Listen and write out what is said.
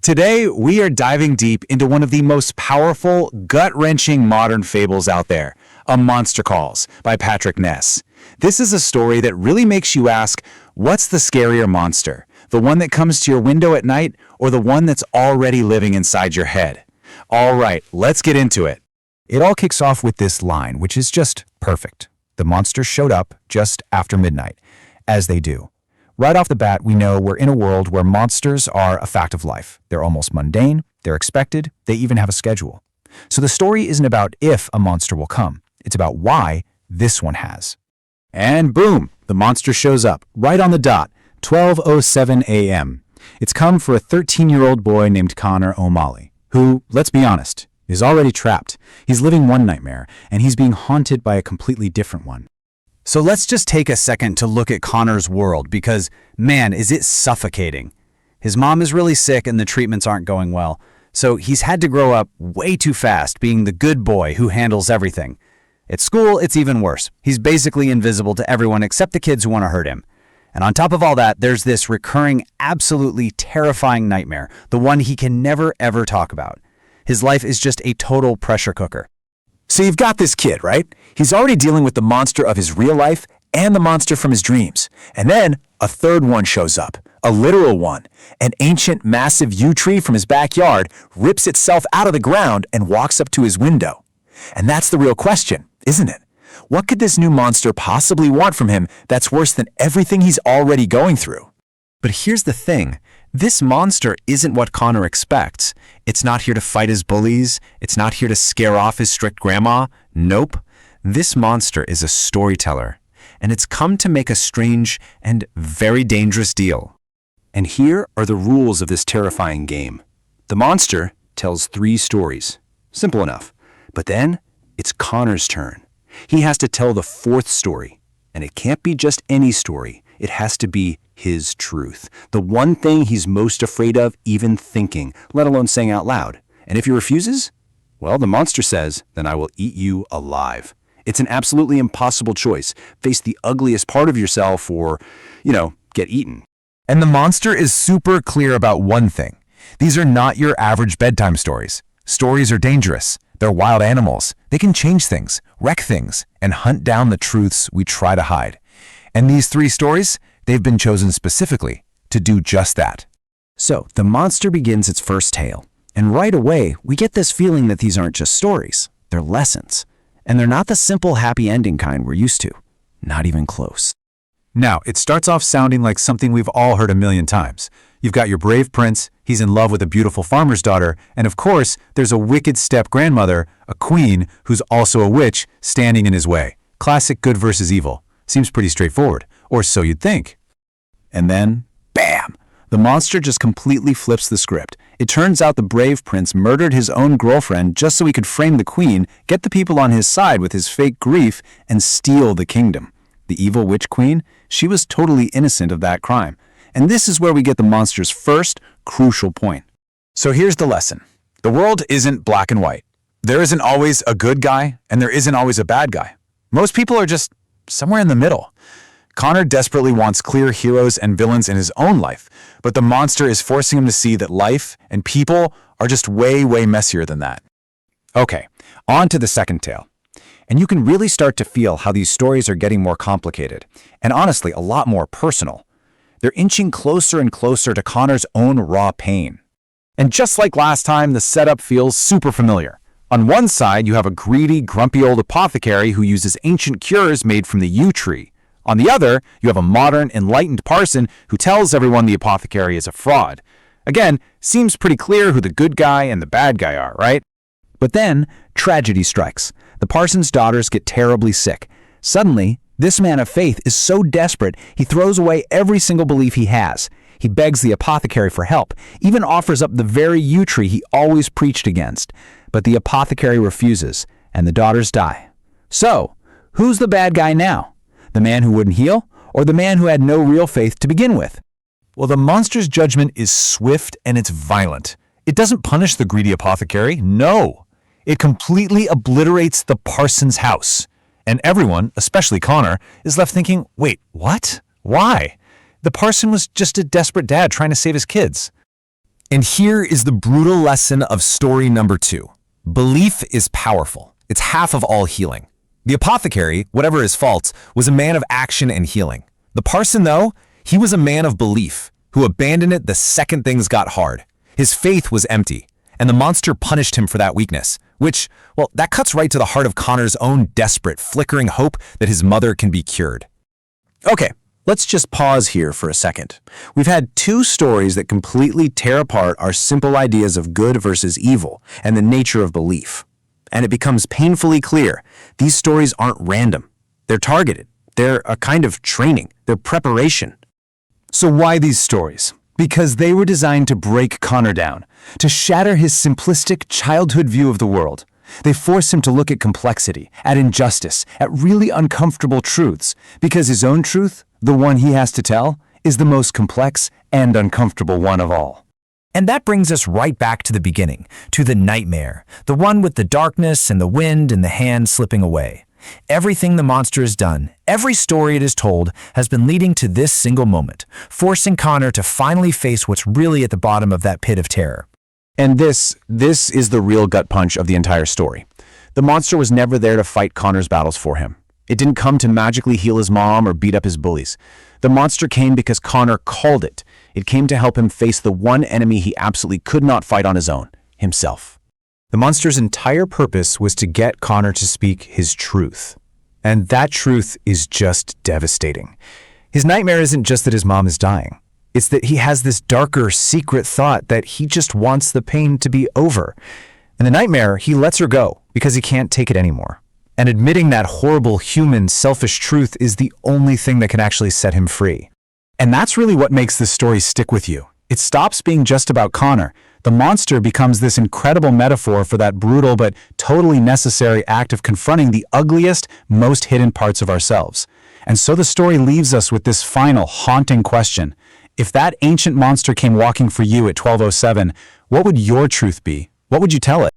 Today, we are diving deep into one of the most powerful, gut-wrenching modern fables out there, A Monster Calls by Patrick Ness. This is a story that really makes you ask, what's the scarier monster? The one that comes to your window at night or the one that's already living inside your head? All right, let's get into it. It all kicks off with this line, which is just perfect. The monster showed up just after midnight, as they do. Right off the bat, we know we're in a world where monsters are a fact of life. They're almost mundane, they're expected, they even have a schedule. So the story isn't about if a monster will come, it's about why this one has. And boom, the monster shows up, right on the dot, 12:07 a.m. It's come for a 13-year-old boy named Conor O'Malley, who, let's be honest, is already trapped. He's living one nightmare, and he's being haunted by a completely different one. So let's just take a second to look at Conor's world because, man, is it suffocating. His mom is really sick and the treatments aren't going well, so he's had to grow up way too fast being the good boy who handles everything. At school, it's even worse. He's basically invisible to everyone except the kids who want to hurt him. And on top of all that, there's this recurring, absolutely terrifying nightmare, the one he can never ever talk about. His life is just a total pressure cooker. So you've got this kid, right? He's already dealing with the monster of his real life and the monster from his dreams. And then a third one shows up, a literal one. An ancient, massive yew tree from his backyard rips itself out of the ground and walks up to his window. And that's the real question, isn't it? What could this new monster possibly want from him that's worse than everything he's already going through? But here's the thing. This monster isn't what Conor expects. It's not here to fight his bullies. It's not here to scare off his strict grandma. Nope. This monster is a storyteller, and it's come to make a strange and very dangerous deal. And here are the rules of this terrifying game. The monster tells 3 stories. Simple enough. But then it's Conor's turn. He has to tell the 4th story, and it can't be just any story. It has to be his truth, the one thing he's most afraid of even thinking, let alone saying out loud. And if he refuses, well, the monster says, then I will eat you alive. It's an absolutely impossible choice. Face the ugliest part of yourself or, get eaten. And the monster is super clear about one thing. These are not your average bedtime stories. Stories are dangerous. They're wild animals. They can change things, wreck things, and hunt down the truths we try to hide. And these 3 stories, they've been chosen specifically to do just that. So the monster begins its first tale. And right away, we get this feeling that these aren't just stories. They're lessons. And they're not the simple happy ending kind we're used to. Not even close. Now, it starts off sounding like something we've all heard a million times. You've got your brave prince, he's in love with a beautiful farmer's daughter, and of course, there's a wicked step-grandmother, a queen, who's also a witch, standing in his way. Classic good versus evil. Seems pretty straightforward, or so you'd think. And then, bam! The monster just completely flips the script. It turns out the brave prince murdered his own girlfriend just so he could frame the queen, get the people on his side with his fake grief, and steal the kingdom. The evil witch queen, she was totally innocent of that crime. And this is where we get the monster's first crucial point. So here's the lesson. The world isn't black and white. There isn't always a good guy, and there isn't always a bad guy. Most people are just somewhere in the middle. Conor desperately wants clear heroes and villains in his own life, but the monster is forcing him to see that life and people are just way, way messier than that. Okay, on to the second tale. And you can really start to feel how these stories are getting more complicated, and honestly, a lot more personal. They're inching closer and closer to Conor's own raw pain. And just like last time, the setup feels super familiar. On one side, you have a greedy, grumpy old apothecary who uses ancient cures made from the yew tree. On the other, you have a modern, enlightened parson who tells everyone the apothecary is a fraud. Again, seems pretty clear who the good guy and the bad guy are, right? But then, tragedy strikes. The parson's daughters get terribly sick. Suddenly, this man of faith is so desperate, he throws away every single belief he has. He begs the apothecary for help, even offers up the very yew tree he always preached against. But the apothecary refuses, and the daughters die. So, who's the bad guy now? The man who wouldn't heal, or the man who had no real faith to begin with? Well, the monster's judgment is swift and it's violent. It doesn't punish the greedy apothecary, no. It completely obliterates the parson's house. And everyone, especially Conor, is left thinking, wait, what? Why? The parson was just a desperate dad trying to save his kids. And here is the brutal lesson of story number 2. Belief is powerful. It's half of all healing. The apothecary, whatever his faults, was a man of action and healing. The parson, though, he was a man of belief, who abandoned it the second things got hard. His faith was empty, and the monster punished him for that weakness, which, well, that cuts right to the heart of Conor's own desperate, flickering hope that his mother can be cured. Okay, let's just pause here for a second. We've had 2 stories that completely tear apart our simple ideas of good versus evil and the nature of belief. And it becomes painfully clear these stories aren't random. They're targeted. They're a kind of training. They're preparation. So why these stories? Because they were designed to break Conor down, to shatter his simplistic childhood view of the world. They force him to look at complexity, at injustice, at really uncomfortable truths, because his own truth, the one he has to tell, is the most complex and uncomfortable one of all. And that brings us right back to the beginning, to the nightmare, the one with the darkness and the wind and the hand slipping away. Everything the monster has done, every story it has told, has been leading to this single moment, forcing Conor to finally face what's really at the bottom of that pit of terror. And this is the real gut punch of the entire story. The monster was never there to fight Conor's battles for him. It didn't come to magically heal his mom or beat up his bullies. The monster came because Conor called it. It came to help him face the one enemy he absolutely could not fight on his own, himself. The monster's entire purpose was to get Conor to speak his truth. And that truth is just devastating. His nightmare isn't just that his mom is dying. It's that he has this darker, secret thought that he just wants the pain to be over. In the nightmare, he lets her go because he can't take it anymore. And admitting that horrible, human, selfish truth is the only thing that can actually set him free. And that's really what makes this story stick with you. It stops being just about Conor. The monster becomes this incredible metaphor for that brutal but totally necessary act of confronting the ugliest, most hidden parts of ourselves. And so the story leaves us with this final, haunting question. If that ancient monster came walking for you at 12:07, what would your truth be? What would you tell it?